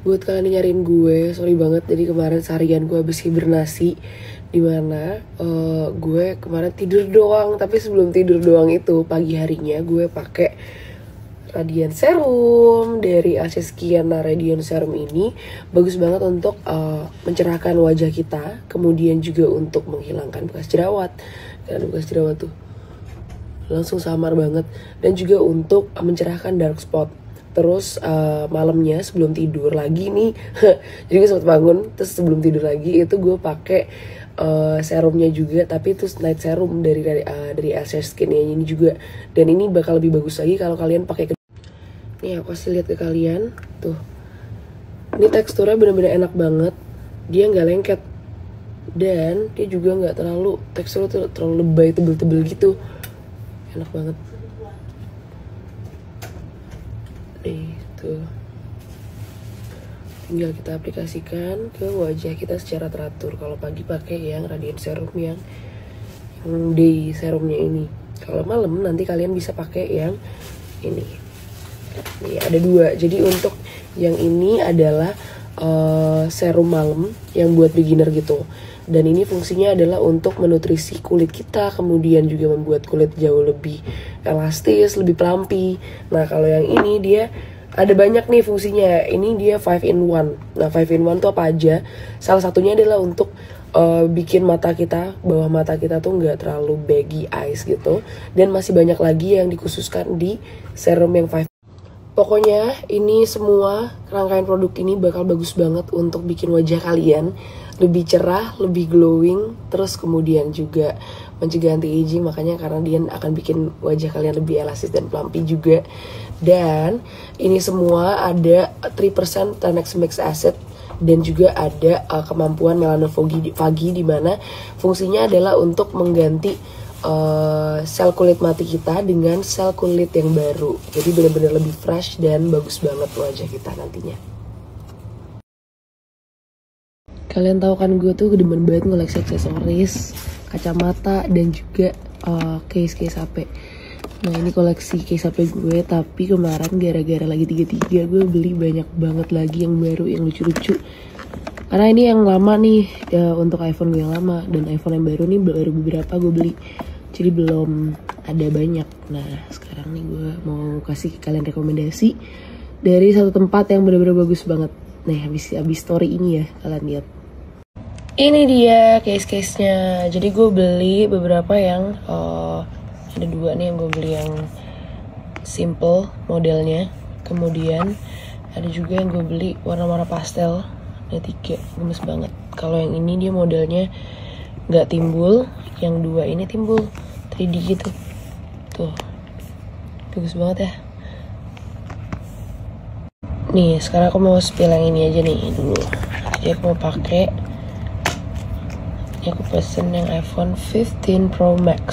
Buat kalian yang nyariin gue, sorry banget. Jadi kemarin seharian gue habis hibernasi, dimana gue kemarin tidur doang. Tapi sebelum tidur doang itu, pagi harinya gue pakai Radiant Serum dari Asiskian. Nah, Radiant Serum ini bagus banget untuk mencerahkan wajah kita, kemudian juga untuk menghilangkan bekas jerawat. Dan bekas jerawat tuh langsung samar banget, dan juga untuk mencerahkan dark spot. Terus malamnya sebelum tidur lagi nih jadi gue sempet bangun, terus sebelum tidur lagi itu gue pakai serumnya juga, tapi itu night serum dari Asiskian ini juga. Dan ini bakal lebih bagus lagi kalau kalian pakai. Nih aku kasih lihat ke kalian tuh, ini teksturnya bener-bener enak banget, dia nggak lengket, dan dia juga nggak terlalu, teksturnya tuh terlalu lebay, tebel-tebel gitu, enak banget. Itu tinggal kita aplikasikan ke wajah kita secara teratur. Kalau pagi pakai yang Radiant Serum yang day serumnya ini. Kalau malam nanti kalian bisa pakai yang ini. Nih ada dua. Jadi untuk yang ini adalah serum malam yang buat beginner gitu. Dan ini fungsinya adalah untuk menutrisi kulit kita, kemudian juga membuat kulit jauh lebih elastis, lebih pelampi. Nah kalau yang ini dia ada banyak nih fungsinya. Ini dia 5 in 1. Nah 5 in 1 tuh apa aja? Salah satunya adalah untuk bikin mata kita, bawah mata kita tuh nggak terlalu baggy eyes gitu. Dan masih banyak lagi yang dikhususkan di serum yang 5. Pokoknya ini semua rangkaian produk ini bakal bagus banget untuk bikin wajah kalian lebih cerah, lebih glowing, terus kemudian juga mencegah anti-aging. Makanya karena dia akan bikin wajah kalian lebih elastis dan pelampi juga. Dan ini semua ada 3% tranexamic acid dan juga ada kemampuan melanophagy di mana fungsinya adalah untuk mengganti sel kulit mati kita dengan sel kulit yang baru. Jadi benar-benar lebih fresh dan bagus banget wajah kita nantinya. Kalian tahu kan gue tuh demen banget ngoleksi aksesoris, kacamata, dan juga case HP. Nah ini koleksi case HP gue, tapi kemarin gara-gara lagi 33 gue beli banyak banget lagi yang baru, yang lucu-lucu. Karena ini yang lama nih, untuk iPhone gue yang lama, dan iPhone yang baru nih baru beberapa gue beli. Jadi belum ada banyak. Nah sekarang nih gue mau kasih ke kalian rekomendasi dari satu tempat yang benar-benar bagus banget. Nah habis story ini ya kalian lihat. Ini dia case-case-nya. Jadi gue beli beberapa yang ada dua nih yang gue beli yang simple modelnya. Kemudian ada juga yang gue beli warna-warna pastel. Ada 3, gemes banget. Kalau yang ini dia modelnya nggak timbul, yang dua ini timbul 3D gitu. Tuh, bagus banget ya. Nih, sekarang aku mau spill yang ini aja nih dulu. Jadi aku mau pakai. Ini aku pesen yang iPhone 15 Pro Max.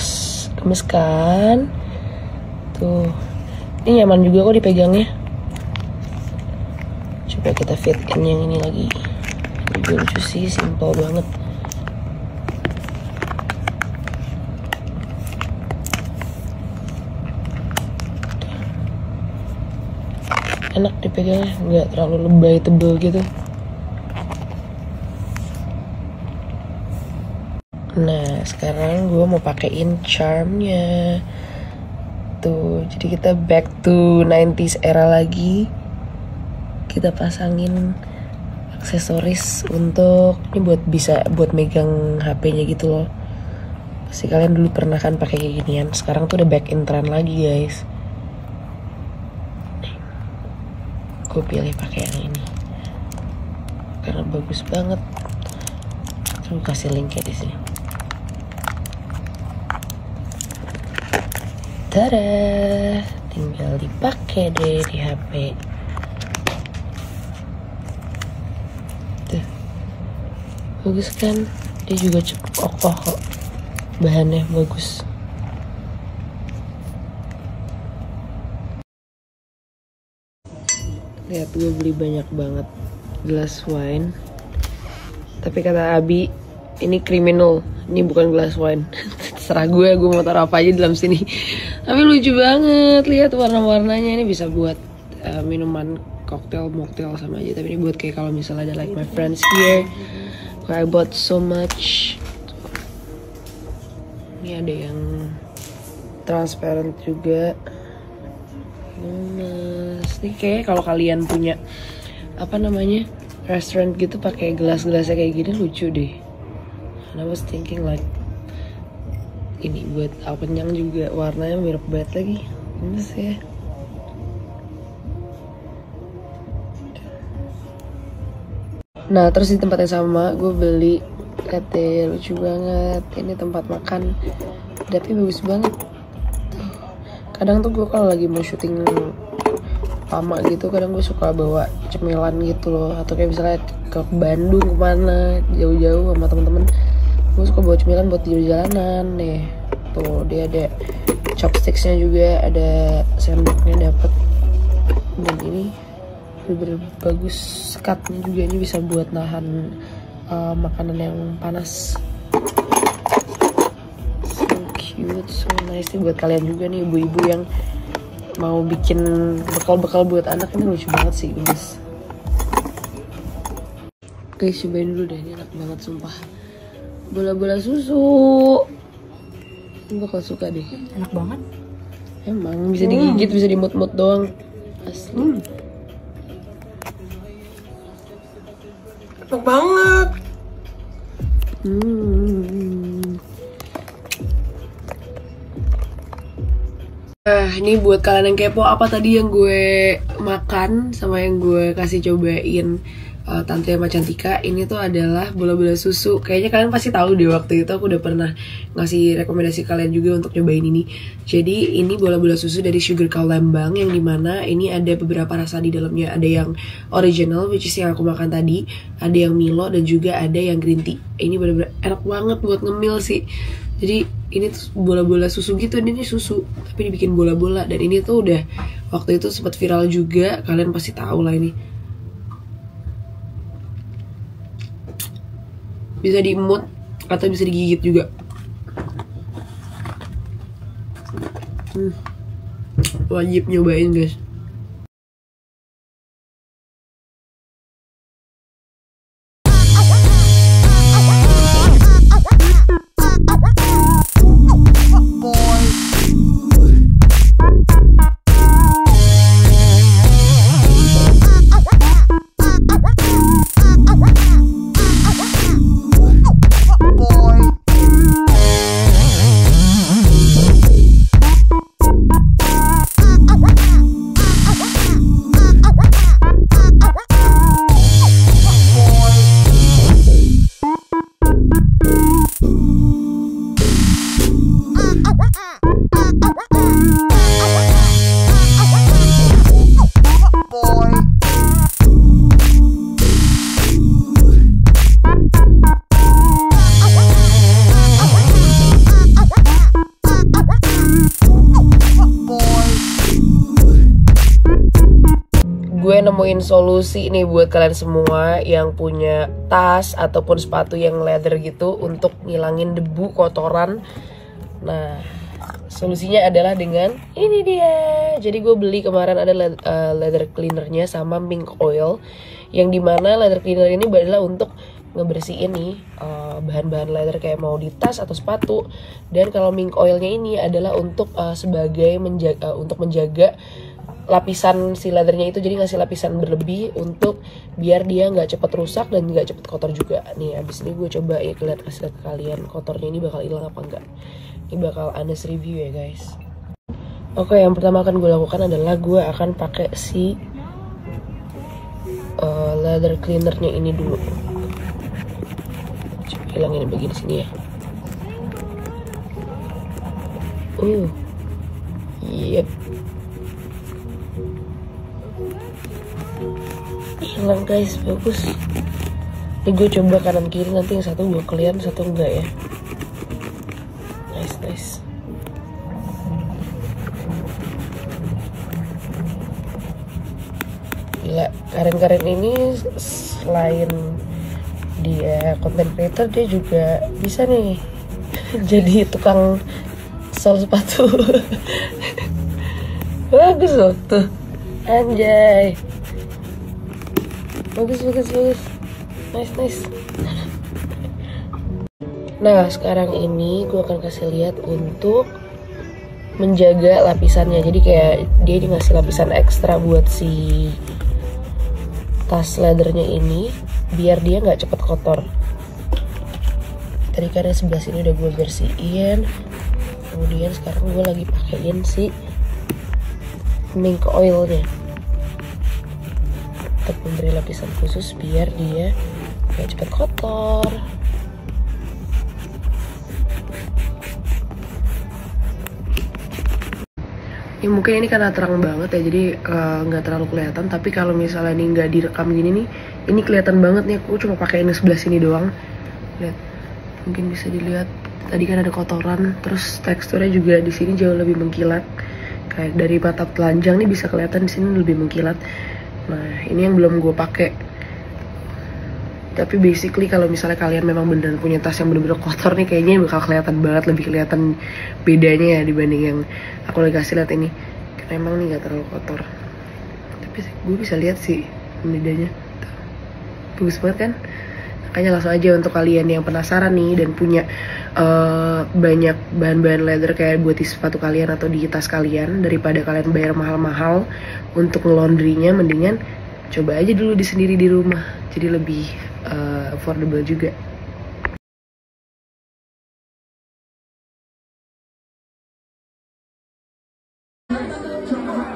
Gemes kan? Tuh, ini nyaman juga kok dipegangnya. Coba kita fit in yang ini lagi. Ini lucu sih, simple banget. Enak dipegangnya, nggak terlalu lebay tebel gitu. Nah sekarang gue mau pakein charmnya tuh. Jadi kita back to 90s era lagi. Kita pasangin aksesoris untuk ini buat megang HP-nya gitu loh. Pasti kalian dulu pernah kan pakai kayak ginian. Sekarang tuh udah back in trend lagi guys. Gue pilih pakai yang ini karena bagus banget. Terus kasih linknya di sini. Tada, tinggal dipakai deh di HP. Tuh, bagus kan? Dia juga cukup kokoh kok. Bahannya bagus. Lihat gue beli banyak banget gelas wine. Tapi kata Abi, ini criminal, ini bukan gelas wine. Terserah gue mau taruh apa aja dalam sini. Tapi lucu banget, lihat warna-warnanya. Ini bisa buat minuman mocktail sama aja. Tapi ini buat kayak kalau misalnya ada like my friends here. I bought so much. Ini ada yang transparent juga. Ini kayak kalau kalian punya apa namanya restoran gitu pakai gelas-gelasnya kayak gini lucu deh. And I was thinking like ini buat kenyang juga, warnanya mirip banget lagi. Gemes ya. Nah terus di tempat yang sama gue beli, katanya lucu banget. Ini tempat makan, tapi bagus banget. Kadang tuh gue kalau lagi mau syuting lama gitu, kadang gue suka bawa cemilan gitu loh. Atau kayak misalnya ke Bandung kemana jauh-jauh sama temen-temen, gue suka bawa cemilan buat di jalanan nih. Tuh dia ada chopsticksnya juga, ada sendoknya dapet. Dan ini bener-bener bagus, sekatnya juga ini bisa buat nahan makanan yang panas. So cute, so nice nih buat kalian juga nih ibu-ibu yang mau bikin bekal-bekal buat anak. Ini lucu banget sih guys. Guys cobain dulu deh, ini enak banget sumpah. Bola-bola susu, ini bakal suka deh. Enak banget. Emang bisa digigit, bisa dimut-mut doang. Asli. Enak banget. Nah ini buat kalian yang kepo apa tadi yang gue makan sama yang gue kasih cobain Tante sama Cantika. Ini tuh adalah bola-bola susu. Kayaknya kalian pasti tahu deh, waktu itu aku udah pernah ngasih rekomendasi kalian juga untuk cobain ini. Jadi ini bola-bola susu dari Sugar Cow Lembang, yang dimana ini ada beberapa rasa di dalamnya. Ada yang original, which is yang aku makan tadi, ada yang Milo, dan juga ada yang green tea. Ini bener-bener enak banget buat ngemil sih. Jadi ini tuh bola-bola susu gitu, ini susu tapi dibikin bola-bola. Dan ini tuh udah waktu itu sempat viral juga, kalian pasti tahu lah ini. Bisa diemut atau bisa digigit juga. Wajib nyobain guys. Gue nemuin solusi nih buat kalian semua yang punya tas ataupun sepatu yang leather gitu untuk ngilangin debu, kotoran. Nah, solusinya adalah dengan ini dia. Jadi gue beli kemarin ada leather cleanernya sama mink oil, yang dimana leather cleaner ini adalah untuk ngebersihin nih bahan-bahan leather kayak mau di tas atau sepatu. Dan kalau mink oilnya ini adalah untuk sebagai untuk menjaga lapisan si leathernya itu, jadi ngasih lapisan berlebih untuk biar dia nggak cepet rusak dan nggak cepet kotor juga. Nih abis ini gue coba ya kasih lihat ke kalian kotornya ini bakal hilang apa enggak. Ini bakal honest review ya guys. Oke, yang pertama akan gue lakukan adalah gue akan pakai si leather cleanernya ini dulu. Coba hilangin bagian sini ya. Yep. Hilang guys, bagus. Ini gue coba kanan kiri, nanti yang satu gue clear, satu enggak ya. Nice. Gila, Karen ini selain dia content creator, dia juga bisa nih jadi tukang sol sepatu. Bagus loh tuh, anjay. Bagus. Nice. Nah, sekarang ini gue akan kasih lihat untuk menjaga lapisannya. Jadi kayak dia ngasih lapisan ekstra buat si tas leathernya ini, biar dia nggak cepet kotor. Tadi kan yang sebelah sini udah gue bersihin. Kemudian sekarang gue lagi pakein si mink oilnya untuk memberi lapisan khusus biar dia nggak cepet kotor. Ya mungkin ini karena terang banget ya, jadi nggak terlalu kelihatan. Tapi kalau misalnya ini nggak direkam gini nih, ini kelihatan banget nih. Aku cuma pakai ini sebelah sini doang. Lihat, mungkin bisa dilihat. Tadi kan ada kotoran, terus teksturnya juga di sini jauh lebih mengkilat. Kayak dari mata telanjang nih bisa kelihatan di sini lebih mengkilat. Nah, ini yang belum gue pakai. Tapi basically kalau misalnya kalian memang beneran punya tas yang bener-bener kotor nih, kayaknya bakal kelihatan banget, lebih kelihatan bedanya ya dibanding yang aku lagi kasih lihat ini. Karena emang nih gak terlalu kotor. Tapi gue bisa lihat sih bedanya. Bagus banget kan? Makanya langsung aja untuk kalian yang penasaran nih dan punya banyak bahan-bahan leather kayak buat di sepatu kalian atau di tas kalian, daripada kalian bayar mahal-mahal untuk ngelondrinya, mendingan coba aja dulu di sendiri di rumah. Jadi lebih affordable juga.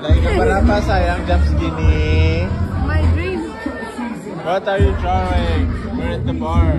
Lagi berapa sayang jam segini? My dream. What are you drawing? We're at the bar.